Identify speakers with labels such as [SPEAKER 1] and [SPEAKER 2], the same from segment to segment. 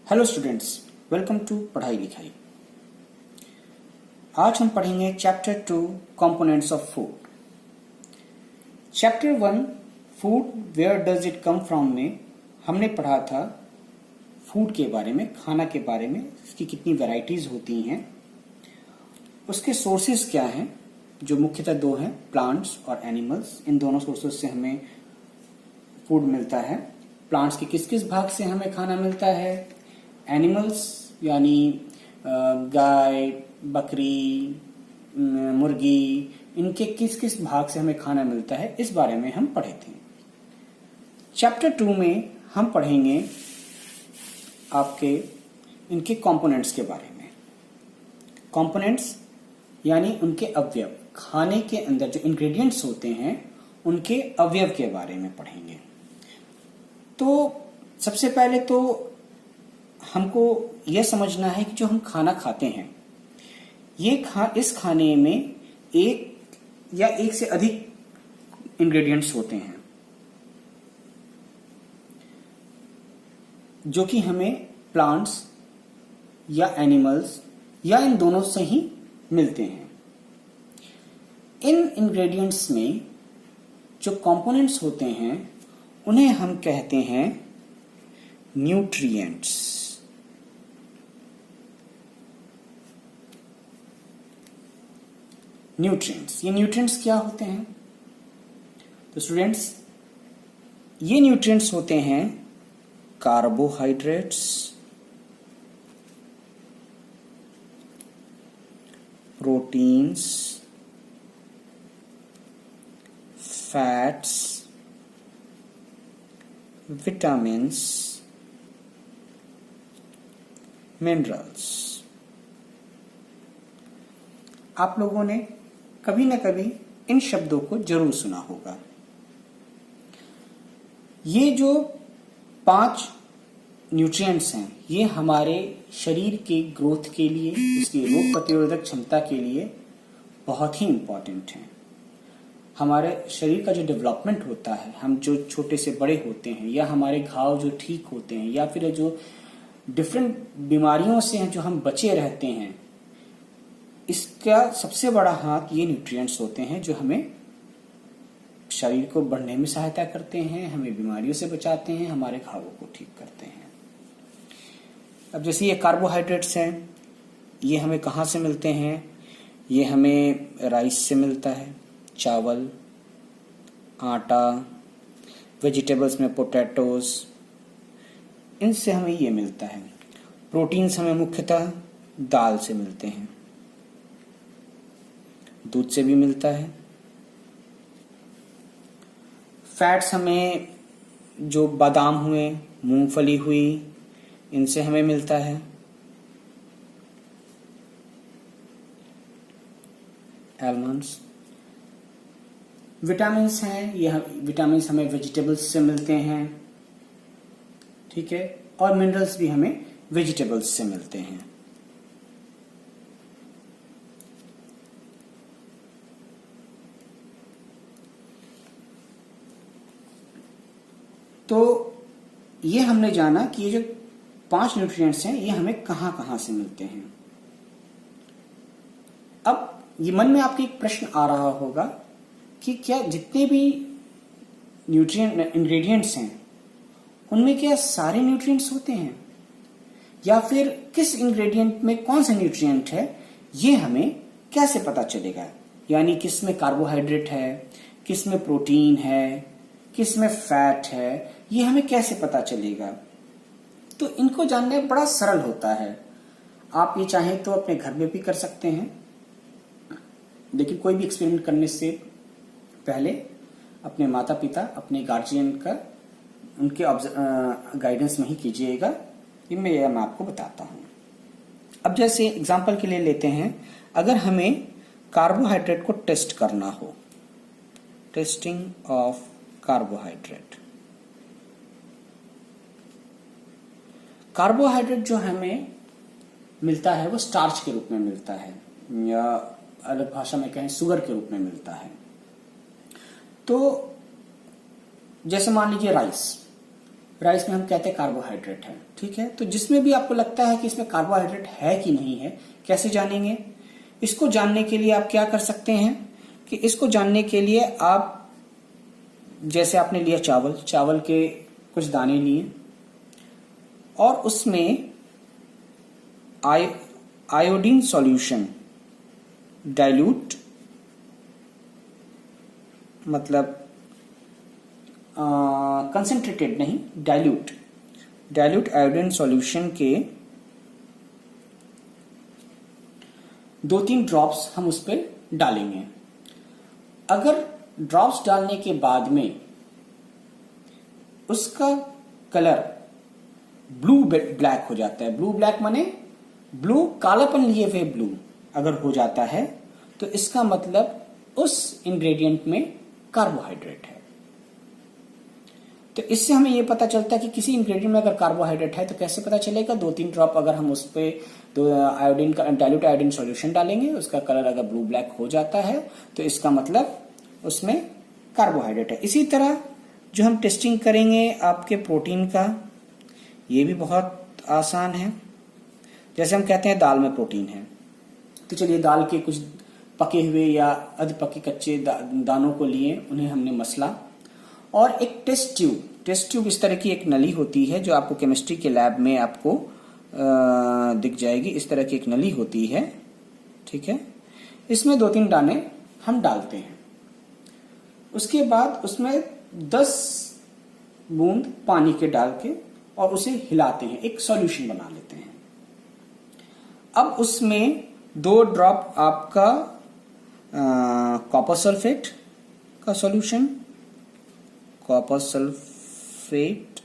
[SPEAKER 1] Hello students, welcome to पढ़ाई लिखाई। आज हम पढ़ेंगे chapter 2 components of food. Chapter 1 food where does it come from में हमने पढ़ा था फूड के बारे में, खाना के बारे में, इसकी कितनी वैरायटीज होती हैं, उसके सोर्सेज क्या हैं, जो मुख्यतः दो हैं, प्लांट्स और एनिमल्स। इन दोनों सोर्सेज से हमें फूड मिलता है। प्लांट्स के किस किस भाग से हमें खाना मिलता है, एनिमल्स यानी गाय, बकरी, मुर्गी, इनके किस किस भाग से हमें खाना मिलता है, इस बारे में हम पढ़े थे। चैप्टर 2 में हम पढ़ेंगे आपके इनके कंपोनेंट्स के बारे में। कंपोनेंट्स यानी उनके अवयव, खाने के अंदर जो इंग्रेडिएंट्स होते हैं उनके अवयव के बारे में पढ़ेंगे। तो सबसे पहले तो हमको यह समझना है कि जो हम खाना खाते हैं इस खाने में एक या एक से अधिक इंग्रेडिएंट्स होते हैं जो कि हमें प्लांट्स या एनिमल्स या इन दोनों से ही मिलते हैं। इन इंग्रेडिएंट्स में जो कंपोनेंट्स होते हैं उन्हें हम कहते हैं न्यूट्रिएंट्स। न्यूट्रिएंट्स, ये न्यूट्रिएंट्स क्या होते हैं? तो स्टूडेंट्स, ये न्यूट्रिएंट्स होते हैं carbohydrates, proteins, fats, vitamins, minerals. आप लोगों ने कभी न कभी इन शब्दों को जरूर सुना होगा। ये जो 5 न्यूट्रिएंट्स हैं ये हमारे शरीर के ग्रोथ के लिए, उसकी रोग प्रतिरोधक क्षमता के लिए बहुत ही इंपॉर्टेंट हैं। हमारे शरीर का जो डेवलपमेंट होता है, हम जो छोटे से बड़े होते हैं या हमारे घाव जो ठीक होते हैं या फिर जो डिफरेंट बीमारियों से हैं जो हम बचे रहते हैं, इसका सबसे बड़ा हाथ ये न्यूट्रिएंट्स होते हैं जो हमें शरीर को बढ़ने में सहायता करते हैं, हमें बीमारियों से बचाते हैं, हमारे घावों को ठीक करते हैं। अब जैसे ये कार्बोहाइड्रेट्स हैं, ये हमें कहाँ से मिलते हैं? ये हमें राइस से मिलता है, चावल, आटा, वेजिटेबल्स में पोटैटोज, इनसे हमें ये मिलता है। प्रोटीन्स हमें मुख्यतः दाल से मिलते हैं, दूध से भी मिलता है। फैट्स हमें जो बादाम हुए, मूंगफली हुई, इनसे हमें मिलता है। आलमंड्स। विटामिन्स हैं, ये विटामिन्स हमें वेजिटेबल्स से मिलते हैं, ठीक है। और मिनरल्स भी हमें वेजिटेबल्स से मिलते हैं। तो ये हमने जाना कि ये जो 5 न्यूट्रिएंट्स हैं ये हमें कहां कहां से मिलते हैं। अब ये मन में आपके एक प्रश्न आ रहा होगा कि क्या जितने भी न्यूट्रिएंट इंग्रेडिएंट्स हैं उनमें क्या सारे न्यूट्रिएंट्स होते हैं, या फिर किस इंग्रेडिएंट में कौन सा न्यूट्रिएंट है ये हमें कैसे पता चलेगा? यानी किस में कार्बोहाइड्रेट है, किस में प्रोटीन है, किस में फैट है, ये हमें कैसे पता चलेगा? तो इनको जानना बड़ा सरल होता है। आप ये चाहें तो अपने घर में भी कर सकते हैं, लेकिन कोई भी एक्सपेरिमेंट करने से पहले अपने माता पिता, अपने गार्जियन का, उनके गाइडेंस में ही कीजिएगा। ये मैं आपको बताता हूं। अब जैसे एग्जांपल के लिए लेते हैं, अगर हमें कार्बोहाइड्रेट को टेस्ट करना हो, टेस्टिंग ऑफ कार्बोहाइड्रेट। कार्बोहाइड्रेट जो हमें मिलता है वो स्टार्च के रूप में मिलता है, या अलग भाषा में कहें शुगर के रूप में मिलता है। तो जैसे मान लीजिए राइस, राइस में हम कहते हैं कार्बोहाइड्रेट है, ठीक है। तो जिसमें भी आपको लगता है कि इसमें कार्बोहाइड्रेट है कि नहीं है, कैसे जानेंगे? इसको जानने के लिए आप क्या कर सकते हैं कि इसको जानने के लिए आप, जैसे आपने लिया चावल, चावल के कुछ दाने लिए और उसमें आयोडीन सॉल्यूशन डाइल्यूट, मतलब कंसंट्रेटेड नहीं, डाइल्यूट आयोडीन सॉल्यूशन के 2-3 ड्रॉप्स हम उस पर डालेंगे। अगर ड्रॉप्स डालने के बाद में उसका कलर ब्लू ब्लैक हो जाता है, ब्लू ब्लैक माने ब्लू कालापन लिए हुए ब्लू अगर हो जाता है, तो इसका मतलब उस इंग्रेडिएंट में कार्बोहाइड्रेट है। तो इससे हमें यह पता चलता है कि किसी इंग्रेडिएंट में अगर कार्बोहाइड्रेट है तो कैसे पता चलेगा? 2-3 ड्रॉप अगर हम उस पे आयोडीन का डाइल्यूट आयोडीन सॉल्यूशन डालेंगे, उसका कलर अगर ब्लू ब्लैक हो जाता है तो इसका मतलब उसमें कार्बोहाइड्रेट है। इसी तरह जो हम टेस्टिंग करेंगे आपके प्रोटीन का, ये भी बहुत आसान है। जैसे हम कहते हैं दाल में प्रोटीन है, तो चलिए दाल के कुछ पके हुए या अध पके कच्चे दानों को लिए, उन्हें हमने मसला और एक टेस्ट ट्यूब इस तरह की एक नली होती है जो आपको केमिस्ट्री के लैब में आपको दिख जाएगी। इस तरह की एक नली होती है, ठीक है। इसमें 2-3 दाने हम डालते हैं, उसके बाद उसमें 10 बूंद पानी के डाल के और उसे हिलाते हैं, एक सॉल्यूशन बना लेते हैं। अब उसमें 2 ड्रॉप आपका कॉपर सल्फेट का solution, copper sulphate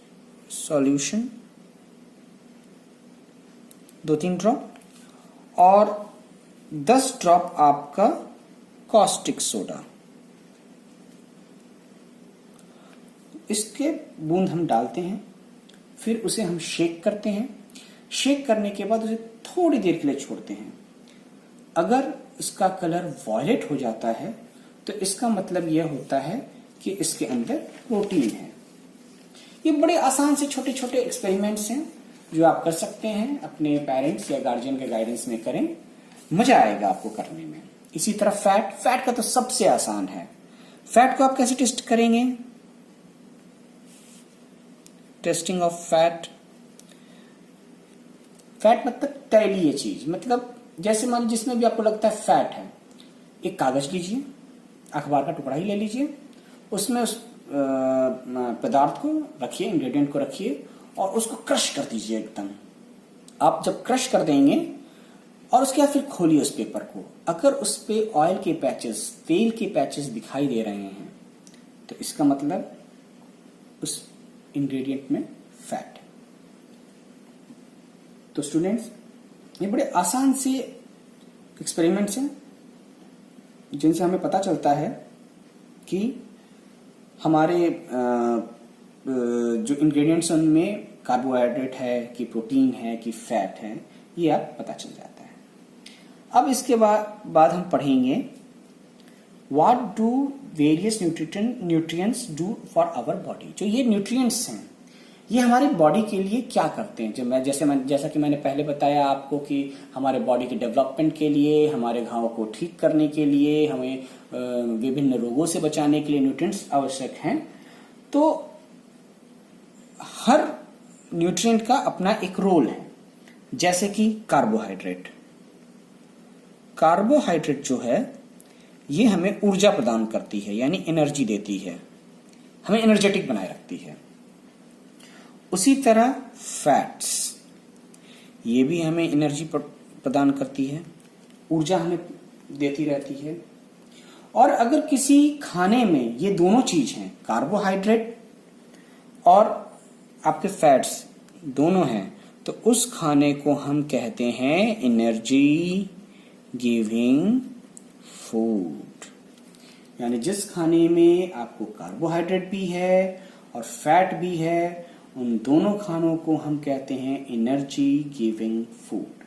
[SPEAKER 1] solution 2-3 drop, और 10 ड्रॉप आपका कॉस्टिक सोडा। इसके बूंद हम डालते हैं, फिर उसे हम शेक करते हैं। शेक करने के बाद उसे थोड़ी देर के लिए छोड़ते हैं। अगर इसका कलर वॉयलेट हो जाता है तो इसका मतलब यह होता है कि इसके अंदर प्रोटीन है। ये बड़े आसान से छोटे छोटे एक्सपेरिमेंट्स हैं जो आप कर सकते हैं, अपने पेरेंट्स या गार्जियन के गाइडेंस में करें, मजा आएगा आपको करने में। इसी तरह फैट का तो सबसे आसान है। फैट को आप कैसे टेस्ट करेंगे? टेस्टिंग ऑफ फैट मतलब तैलीय चीज, मतलब जैसे मान जिसमें भी आपको लगता है फैट है, एक कागज लीजिए, अखबार का टुकड़ा ही ले लीजिए, उसमें उस पदार्थ को रखिए, इंग्रेडिएंट को रखिए और उसको क्रश कर दीजिए एकदम। आप जब क्रश कर देंगे और उसके बाद फिर खोलिए उस पेपर को, अगर उस पे ऑयल के पैचेस, तेल के पैचेस दिखाई दे रहे हैं तो इसका मतलब उस इंग्रेडिएंट में फैट है। तो स्टूडेंट्स, ये बड़े आसान से एक्सपेरिमेंट्स हैं जिनसे हमें पता चलता है कि हमारे जो इंग्रेडिएंट्स उनमें कार्बोहाइड्रेट है कि प्रोटीन है कि फैट है, ये आप पता चल जाता है। अब इसके बाद हम पढ़ेंगे what do various nutrients do for our body. जो ये न्यूट्रिएंट्स हैं ये हमारी बॉडी के लिए क्या करते हैं? जैसा कि मैंने पहले बताया आपको कि हमारे बॉडी के डेवलपमेंट के लिए, हमारे घावों को ठीक करने के लिए, हमें विभिन्न रोगों से बचाने के लिए न्यूट्रिएंट्स आवश्यक हैं। तो हर न्यूट्रिएंट का अपना एक रोल है। जैसे कि कार्बोहाइड्रेट जो है ये हमें ऊर्जा प्रदान करती है, यानी एनर्जी देती है, हमें एनर्जेटिक बनाए रखती है। उसी तरह फैट्स, ये भी हमें एनर्जी प्रदान करती है, ऊर्जा हमें देती रहती है। और अगर किसी खाने में ये दोनों चीज हैं, कार्बोहाइड्रेट और आपके फैट्स दोनों हैं, तो उस खाने को हम कहते हैं एनर्जी गिविंग फूड। यानी जिस खाने में आपको कार्बोहाइड्रेट भी है और फैट भी है, उन दोनों खानों को हम कहते हैं एनर्जी गिविंग फूड।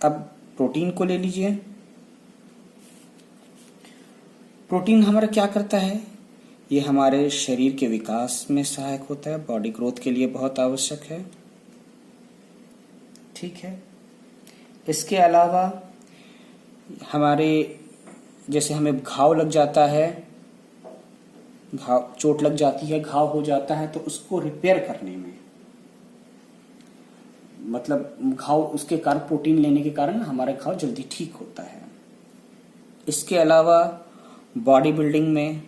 [SPEAKER 1] अब प्रोटीन को ले लीजिए। प्रोटीन हमारा क्या करता है? ये हमारे शरीर के विकास में सहायक होता है, बॉडी ग्रोथ के लिए बहुत आवश्यक है। ठीक है। इसके अलावा हमारे जैसे हमें घाव लग जाता है, घाव चोट लग जाती है, घाव हो जाता है, तो उसको रिपेयर करने में, मतलब घाव उसके कारण प्रोटीन लेने के कारण हमारा घाव जल्दी ठीक होता है। इसके अलावा बॉडी बिल्डिंग में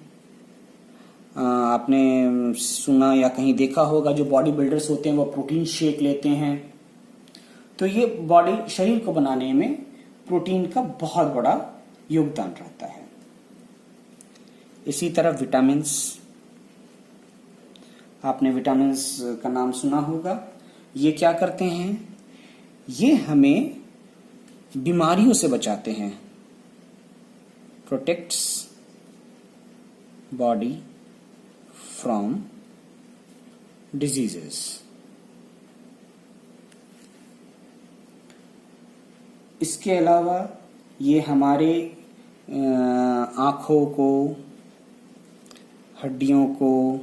[SPEAKER 1] आपने सुना या कहीं देखा होगा, जो बॉडी बिल्डर्स होते हैं वो प्रोटीन शेक लेते हैं, तो ये बॉडी शरीर को बनाने में प्रोटीन का बहुत बड़ा योगदान रहता है। इसी तरह विटामिन्स, आपने विटामिन्स का नाम सुना होगा। ये क्या करते हैं? ये हमें बीमारियों से बचाते हैं, प्रोटेक्ट्स बॉडी फ्रॉम डिजीजेस। इसके अलावा ये हमारे आँखों को, हड्डियों को,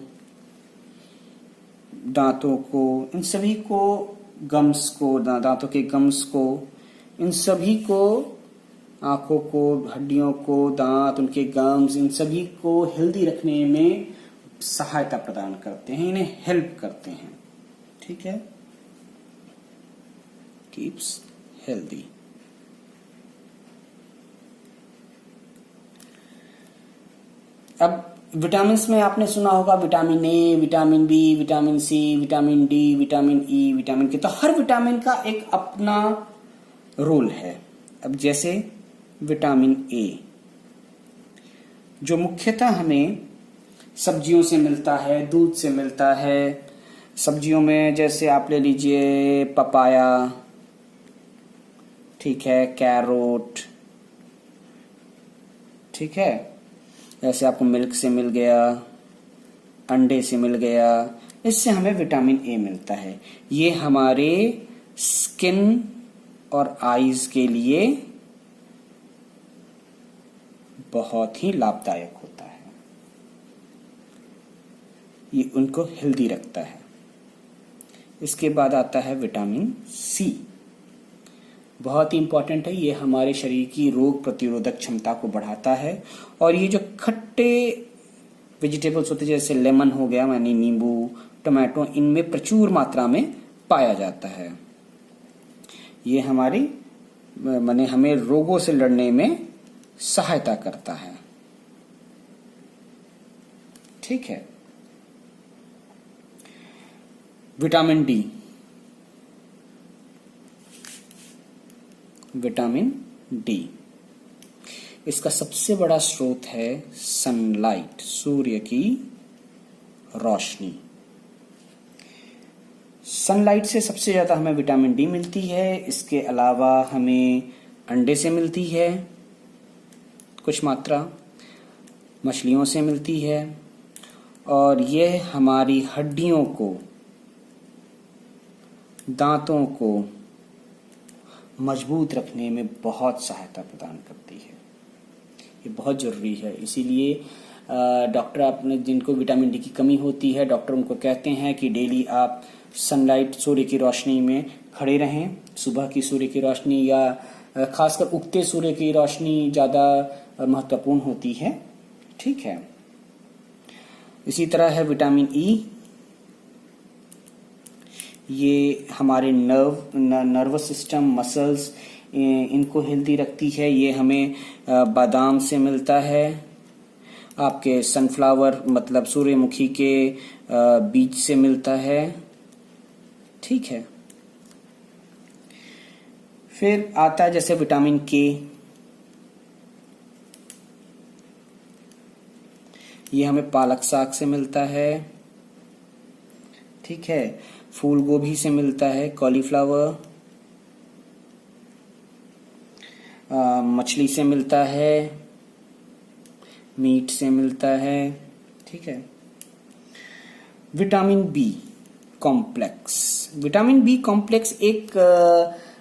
[SPEAKER 1] दांतों को, इन सभी को, गम्स को, दांतों के गम्स को, इन सभी को, आँखों को, हड्डियों को, दांत, उनके गम्स, इन सभी को हेल्दी रखने में सहायता प्रदान करते हैं, इन्हें हेल्प करते हैं। ठीक है, कीप्स हेल्दी। अब विटामिन्स में आपने सुना होगा vitamin A, vitamin B, vitamin C, vitamin D, vitamin E, vitamin K, तो हर विटामिन का एक अपना रोल है। अब जैसे विटामिन ए, जो मुख्यतः हमें सब्जियों से मिलता है, दूध से मिलता है। सब्जियों में जैसे आप ले लीजिए पपाया, ठीक है, कैरोट, ठीक है, ऐसे आपको मिल्क से मिल गया, अंडे से मिल गया, इससे हमें विटामिन ए मिलता है। ये हमारे स्किन और आईज के लिए बहुत ही लाभदायक होता है, ये उनको हेल्दी रखता है। इसके बाद आता है विटामिन सी, बहुत ही इंपॉर्टेंट है। ये हमारे शरीर की रोग प्रतिरोधक क्षमता को बढ़ाता है, और ये जो खट्टे वेजिटेबल्स होते हैं जैसे लेमन हो गया, यानी नींबू, टमाटो, इनमें प्रचुर मात्रा में पाया जाता है। ये हमारी माने हमें रोगों से लड़ने में सहायता करता है। ठीक है। विटामिन डी, विटामिन डी, इसका सबसे बड़ा स्रोत है सनलाइट, सूर्य की रोशनी। सनलाइट से सबसे ज्यादा हमें विटामिन डी मिलती है। इसके अलावा हमें अंडे से मिलती है कुछ मात्रा, मछलियों से मिलती है, और यह हमारी हड्डियों को, दांतों को मजबूत रखने में बहुत सहायता प्रदान करती है। ये बहुत जरूरी है। इसीलिए डॉक्टर अपने जिनको विटामिन डी की कमी होती है, डॉक्टर उनको कहते हैं कि डेली आप सनलाइट, सूर्य की रोशनी में खड़े रहें। सुबह की सूर्य की रोशनी या खासकर उगते सूर्य की रोशनी ज्यादा महत्वपूर्ण होती है। ठीक है। इसी तरह है विटामिन ई, ये हमारे नर्वस सिस्टम, मसल्स, इनको हेल्दी रखती है। ये हमें बादाम से मिलता है, आपके सनफ्लावर मतलब सूर्यमुखी के बीज से मिलता है। ठीक है। फिर आता है जैसे विटामिन के, ये हमें पालक साग से मिलता है। ठीक है। फूल गोभी से मिलता है, कॉलीफ्लावर, मछली से मिलता है, मीट से मिलता है। ठीक है। Vitamin B complex, vitamin B complex एक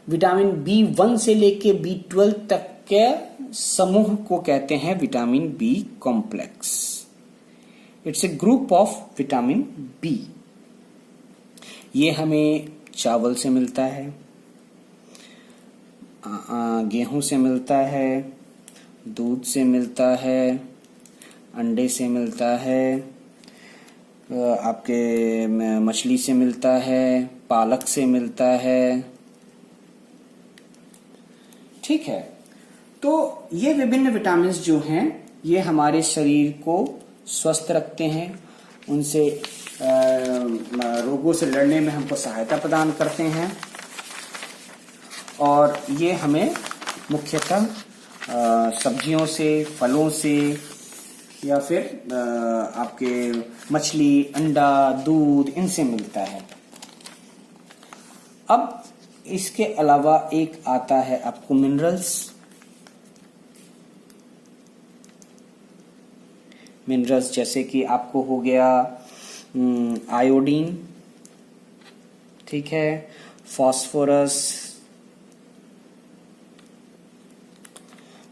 [SPEAKER 1] विटामिन B1 से लेके B12 तक के समूह को कहते हैं vitamin B complex. It's a group of vitamin B. ये हमें चावल से मिलता है, गेहूं से मिलता है, दूध से मिलता है, अंडे से मिलता है, आपके मछली से मिलता है, पालक से मिलता है। ठीक है, तो ये विभिन्न विटामिन्स जो हैं ये हमारे शरीर को स्वस्थ रखते हैं, उनसे रोगों से लड़ने में हमको सहायता प्रदान करते हैं, और ये हमें मुख्यतः सब्जियों से, फलों से, या फिर आपके मछली, अंडा, दूध, इनसे मिलता है। अब इसके अलावा एक आता है आपको मिनरल्स। मिनरल्स जैसे कि आपको हो गया आयोडीन, ठीक है, फास्फोरस,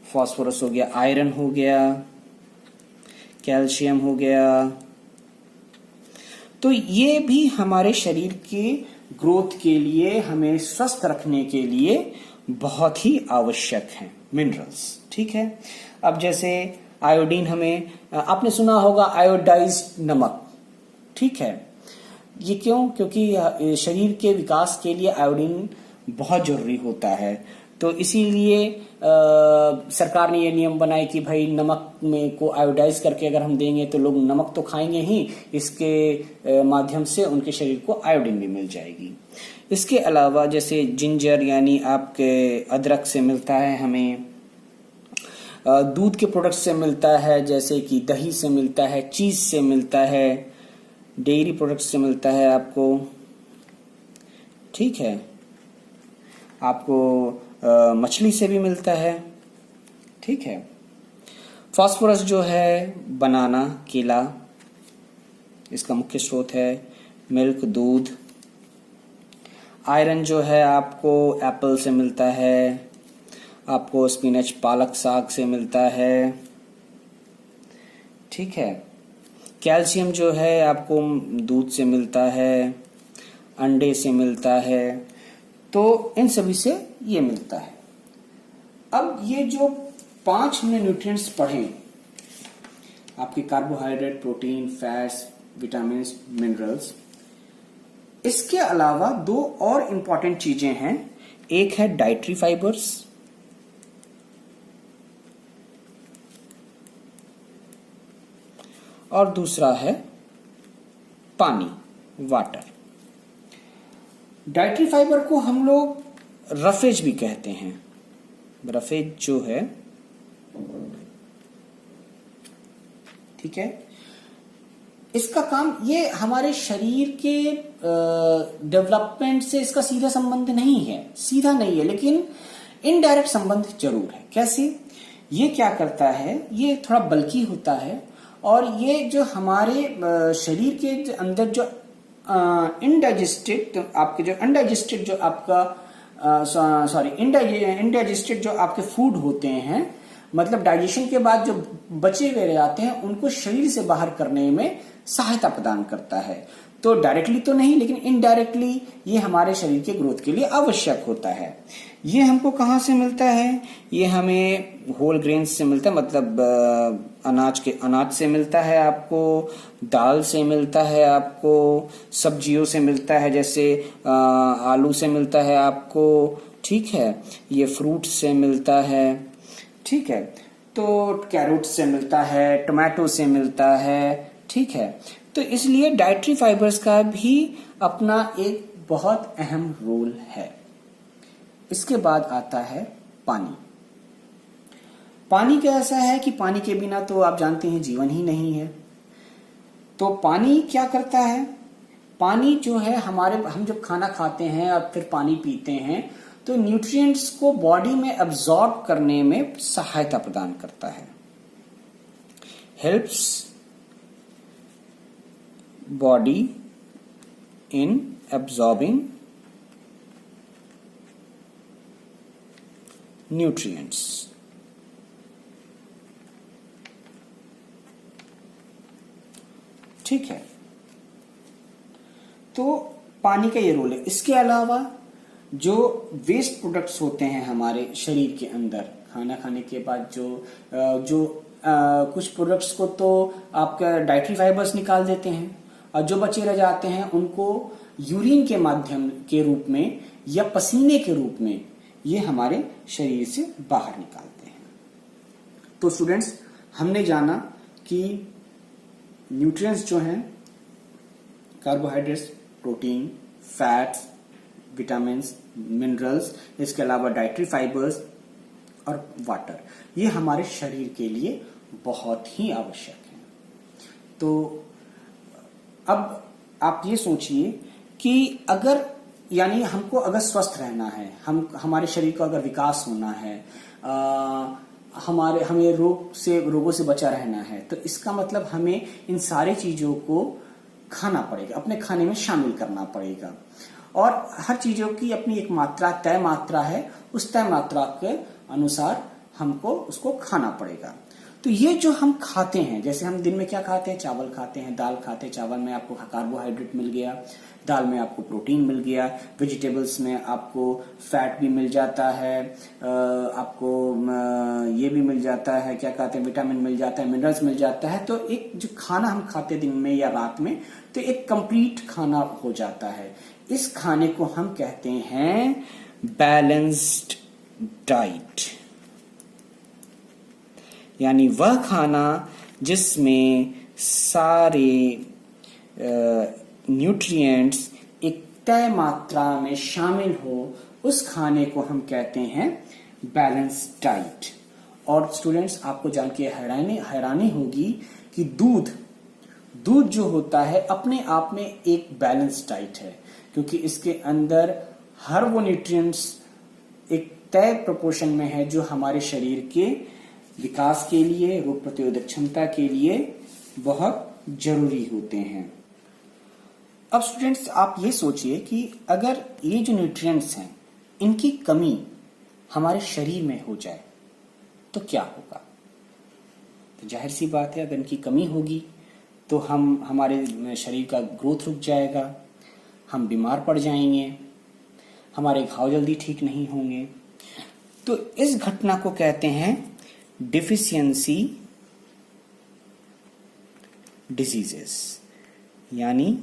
[SPEAKER 1] फास्फोरस हो गया, आयरन हो गया, कैल्शियम हो गया। तो ये भी हमारे शरीर के ग्रोथ के लिए, हमें स्वस्थ रखने के लिए बहुत ही आवश्यक हैं मिनरल्स। ठीक है, अब जैसे आयोडीन, हमें आपने सुना होगा आयोडाइज्ड नमक। ठीक है, ये क्यों? क्योंकि शरीर के विकास के लिए आयोडीन बहुत जरूरी होता है। तो इसीलिए सरकार ने ये नियम बनाए कि भाई नमक में को आयोडाइज करके अगर हम देंगे तो लोग नमक तो खाएंगे ही, इसके माध्यम से उनके शरीर को आयोडीन भी मिल जाएगी। इसके अलावा जैसे जिंजर यानी आपके अदरक से मिलता है हमें, दूध के प्रोडक्ट से मिलता है, जैसे कि दही से मिलता है, चीज से मिलता है, डेयरी प्रोडक्ट से मिलता है आपको। ठीक है, आपको मछली से भी मिलता है। ठीक है, फास्फोरस जो है बनाना, केला, इसका मुख्य स्रोत है, मिल्क, दूध। आयरन जो है आपको एप्पल से मिलता है, आपको स्पिनच, पालक साग से मिलता है। ठीक है, कैल्शियम जो है आपको दूध से मिलता है, अंडे से मिलता है, तो इन सभी से ये मिलता है। अब ये जो 5 हमने न्यूट्रिएंट्स पढ़े, आपके carbohydrate, protein, fats, vitamin, minerals, इसके अलावा 2 और इंपॉर्टेंट चीजें हैं। एक है डाइटरी फाइबर्स, और दूसरा है पानी, वाटर। डाइटरी फाइबर को हम लोग रफेज भी कहते हैं। रफेज जो है, ठीक है, इसका काम, ये हमारे शरीर के डेवलपमेंट से इसका सीधा संबंध नहीं है, सीधा नहीं है, लेकिन इनडायरेक्ट संबंध जरूर है। कैसे? ये क्या करता है, ये थोड़ा बल्कि होता है, और ये जो हमारे शरीर के अंदर जो इनडाइजेस्टेड, आपके जो अनडाइजेस्टेड जो आपका इनडाइजेस्टेड जो आपके फूड होते हैं, मतलब डाइजेशन के बाद जो बचे हुए रह जाते हैं, उनको शरीर से बाहर करने में सहायता प्रदान करता है। तो डायरेक्टली तो नहीं, लेकिन इनडायरेक्टली ये हमारे शरीर के ग्रोथ के लिए आवश्यक होता है। ये हमको कहाँ से मिलता है? ये हमें होल ग्रेन्स से मिलता है, मतलब अनाज से मिलता है आपको, दाल से मिलता है आपको, सब्जियों से मिलता है, जैसे आलू से मिलता है आपको। ठीक है, ये फ्रूट से मिलता है। ठीक है, तो कैरोट से मिलता है, टमाटो से मिलता है। ठीक है, तो इसलिए डाइटरी फाइबर्स का भी अपना एक बहुत अहम रोल है। इसके बाद आता है पानी। पानी का ऐसा है कि पानी के बिना तो आप जानते हैं जीवन ही नहीं है। तो पानी क्या करता है? पानी जो है हम जब खाना खाते हैं और फिर पानी पीते हैं, तो न्यूट्रिएंट्स को बॉडी में एब्जॉर्ब करने में सहायता प्रदान करता है। Helps body in absorbing nutrients. ठीक है, तो पानी का ये रोल है। इसके अलावा जो वेस्ट प्रोडक्ट्स होते हैं हमारे शरीर के अंदर, खाना खाने के बाद जो कुछ प्रोडक्ट्स को तो आपका डाइटरी फाइबर्स निकाल देते हैं, और जो बचे रह जाते हैं उनको यूरिन के माध्यम के रूप में या पसीने के रूप में ये हमारे शरीर से बाहर निकालते हैं। तो स्टूडेंट्स, हमने जाना कि न्यूट्रिएंट्स जो हैं, carbohydrates, protein, fats, vitamins, minerals, इसके अलावा डाइटरी फाइबर्स और वाटर, ये हमारे शरीर के लिए बहुत ही आवश्यक है। तो अब आप ये सोचिए कि अगर, यानी हमको अगर स्वस्थ रहना है, हमारे शरीर का अगर विकास होना है, हमें रोगों से बचा रहना है, तो इसका मतलब हमें इन सारी चीजों को खाना पड़ेगा, अपने खाने में शामिल करना पड़ेगा। और हर चीजों की अपनी एक मात्रा, तय मात्रा है, उस तय मात्रा के अनुसार हमको उसको खाना पड़ेगा। तो ये जो हम खाते हैं, जैसे हम दिन में क्या खाते हैं, चावल खाते हैं, दाल खाते हैं, चावल में आपको कार्बोहाइड्रेट मिल गया, दाल में आपको प्रोटीन मिल गया, वेजिटेबल्स में आपको फैट भी मिल जाता है, आपको ये भी मिल जाता है, क्या कहते हैं, विटामिन मिल जाता है, मिनरल्स मिल जाता है। तो एक जो खाना हम खाते दिन में या रात में, तो एक कंप्लीट खाना हो जाता है। इस खाने को हम कहते हैं बैलेंस्ड डाइट, यानी वह खाना जिसमें सारे न्यूट्रिएंट्स एक तय मात्रा में शामिल हो, उस खाने को हम कहते हैं बैलेंस्ड डाइट। और स्टूडेंट्स, आपको जान के हैरानी होगी कि दूध जो होता है अपने आप में एक बैलेंस्ड डाइट है, क्योंकि इसके अंदर हर वो न्यूट्रिएंट्स एक तय प्रोपोर्शन में है जो हमारे शरीर के विकास के लिए, रोग प्रतिरोधक क्षमता के लिए बहुत जरूरी होते हैं। अब स्टूडेंट्स, आप ये सोचिए कि अगर ये जो न्यूट्रिएंट्स हैं, इनकी कमी हमारे शरीर में हो जाए तो क्या होगा? तो जाहिर सी बात है, अगर इनकी कमी होगी तो हमारे शरीर का ग्रोथ रुक जाएगा, हम बीमार पड़ जाएंगे, हमारे घाव जल्दी ठीक नहीं होंगे। तो इस घटना को कहते हैं डिफिशियंसी डिजीजेस, यानी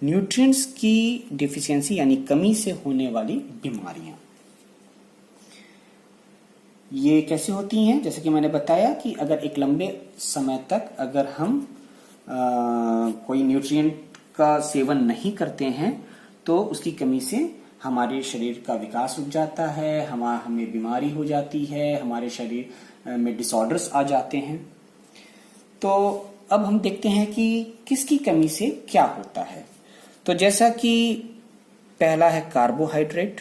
[SPEAKER 1] न्यूट्रिएंट्स की डिफिशियंसी यानी कमी से होने वाली बीमारियां। ये कैसे होती हैं? जैसे कि मैंने बताया कि अगर एक लंबे समय तक अगर हम कोई न्यूट्रिएंट का सेवन नहीं करते हैं तो उसकी कमी से हमारे शरीर का विकास रुक जाता है, हमें बीमारी हो जाती है, हमारे शरीर में डिसऑर्डर्स आ जाते हैं। तो अब हम देखते हैं कि किसकी कमी से क्या होता है। तो जैसा कि पहला है कार्बोहाइड्रेट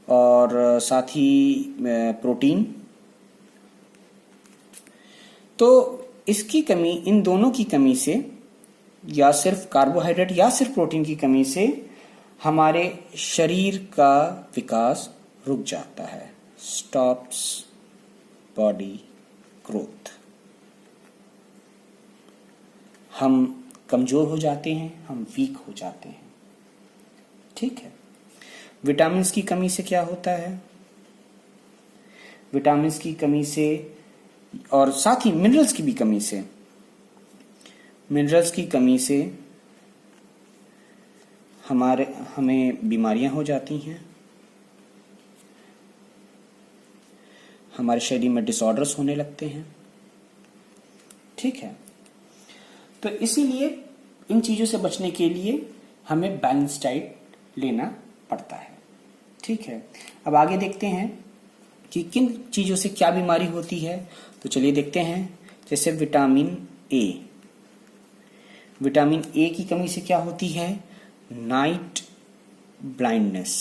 [SPEAKER 1] और साथ ही प्रोटीन। तो इसकी कमी, इन दोनों की कमी से, या सिर्फ कार्बोहाइड्रेट या सिर्फ प्रोटीन की कमी से हमारे शरीर का विकास रुक जाता है, स्टॉप्स बॉडी ग्रोथ। हम कमजोर हो जाते हैं, हम वीक हो जाते हैं। ठीक है। विटामिन्स की कमी से क्या होता है? विटामिन्स की कमी से और साथ ही मिनरल्स की भी कमी से, मिनरल्स की कमी से हमें बीमारियां हो जाती हैं, हमारे शरीर में डिसऑर्डर्स होने लगते हैं। ठीक है। तो इसीलिए इन चीजों से बचने के लिए हमें बैलेंस डाइट लेना पड़ता है। ठीक है। अब आगे देखते हैं कि किन चीजों से क्या बीमारी होती है। तो चलिए देखते हैं। जैसे विटामिन ए, विटामिन ए की कमी से क्या होती है? Night blindness.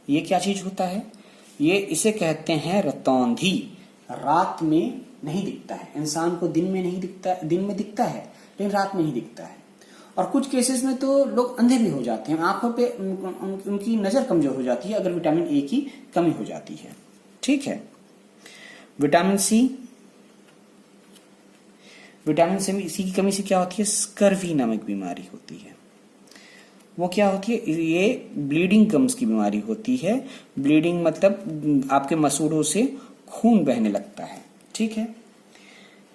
[SPEAKER 1] ये क्या चीज होता है? ये इसे कहते हैं रतौंधी। रात में नहीं दिखता है, इंसान को दिन में नहीं दिखता, दिन में दिखता है लेकिन रात में नहीं दिखता है। और कुछ केसेस में तो लोग अंधे भी हो जाते हैं, आंखों पे उनकी नजर कमजोर हो जाती है अगर विटामिन ए की कमी हो जाती है। ठीक है। विटामिन सी की कमी से क्या होती है? स्कर्वी नामक बीमारी होती है। वो क्या होती है? ये ब्लीडिंग गम्स की बीमारी होती है। ब्लीडिंग मतलब आपके मसूड़ों से खून बहने लगता है, ठीक है,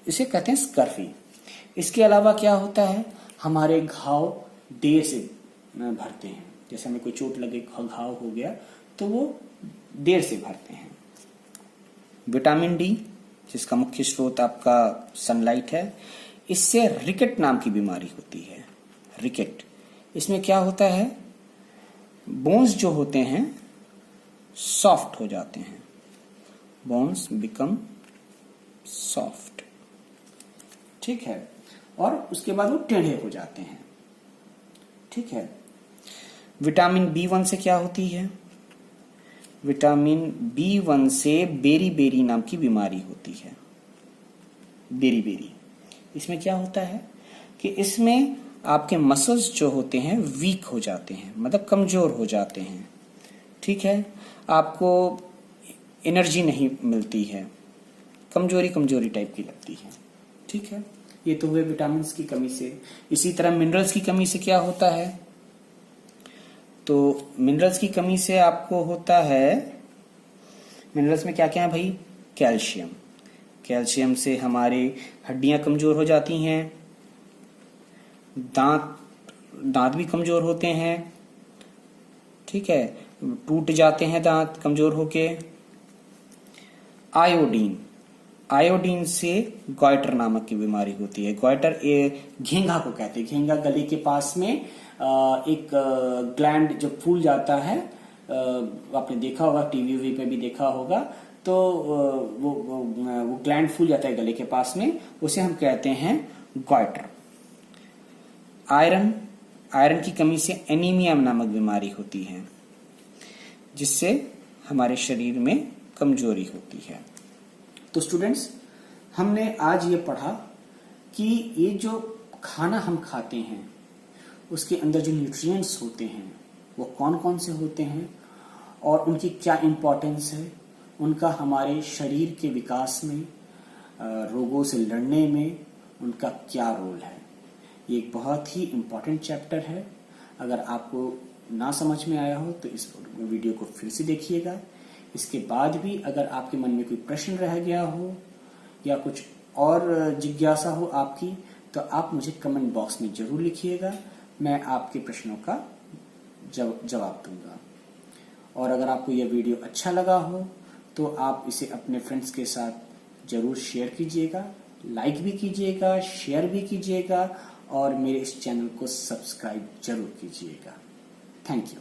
[SPEAKER 1] इसे कहते हैं स्कर्वी। इसके अलावा क्या होता है? हमारे घाव देर से भरते हैं। जैसे हमें कोई चोट लगे, घाव हो गया, तो वो देर से भरते हैं। विटामिन डी, जिसका मुख्य स्रोत आपका सनलाइट है, इससे रिकेट नाम की बीमारी होती है। रिकेट, इसमें क्या होता है? बोन्स जो होते हैं सॉफ्ट हो जाते हैं। बोन्स बिकम सॉफ्ट, ठीक है, और उसके बाद वो टेढ़े हो जाते हैं, ठीक है। विटामिन B1 से क्या होती है? विटामिन B1 से बेरी बेरी नाम की बीमारी होती है। बेरी बेरी, इसमें क्या होता है कि इसमें आपके मसल्स जो होते हैं वीक हो जाते हैं, मतलब कमजोर हो जाते हैं, ठीक है। आपको एनर्जी नहीं मिलती है, कमजोरी टाइप की लगती है, ठीक है। ये तो हुए विटामिन की कमी से। इसी तरह मिनरल्स की कमी से क्या होता है? तो मिनरल्स की कमी से आपको होता है, मिनरल्स में क्या क्या है भाई? कैल्शियम। कैल्शियम से हमारी हड्डियां कमजोर हो जाती हैं, दांत भी कमजोर होते हैं, ठीक है, टूट जाते हैं दांत कमजोर होके। आयोडीन से गॉइटर नामक की बीमारी होती है। गॉइटर घेंघा को कहते हैं। घेंघा गले के पास में एक ग्लैंड जब फूल जाता है, आपने देखा होगा, टीवी पे भी देखा होगा, तो वो ग्लैंड फूल जाता है गले के पास में, उसे हम कहते हैं गॉइटर। आयरन की कमी से एनीमिया नामक बीमारी होती है, जिससे हमारे शरीर में कमजोरी होती है। तो स्टूडेंट्स, हमने आज ये पढ़ा कि ये जो खाना हम खाते हैं उसके अंदर जो न्यूट्रिएंट्स होते हैं वो कौन कौन से होते हैं और उनकी क्या इंपॉर्टेंस है, उनका हमारे शरीर के विकास में, रोगों से लड़ने में उनका क्या रोल है। ये एक बहुत ही इम्पॉर्टेंट चैप्टर है। अगर आपको ना समझ में आया हो तो इस वीडियो को फिर से देखिएगा। इसके बाद भी अगर आपके मन में कोई प्रश्न रह गया हो या कुछ और जिज्ञासा हो आपकी, तो आप मुझे कमेंट बॉक्स में जरूर लिखिएगा। मैं आपके प्रश्नों का जवाब दूंगा। और अगर आपको यह वीडियो अच्छा लगा हो तो आप इसे अपने फ्रेंड्स के साथ जरूर शेयर कीजिएगा, लाइक भी कीजिएगा, शेयर भी कीजिएगा और मेरे इस चैनल को सब्सक्राइब जरूर कीजिएगा। Thank you.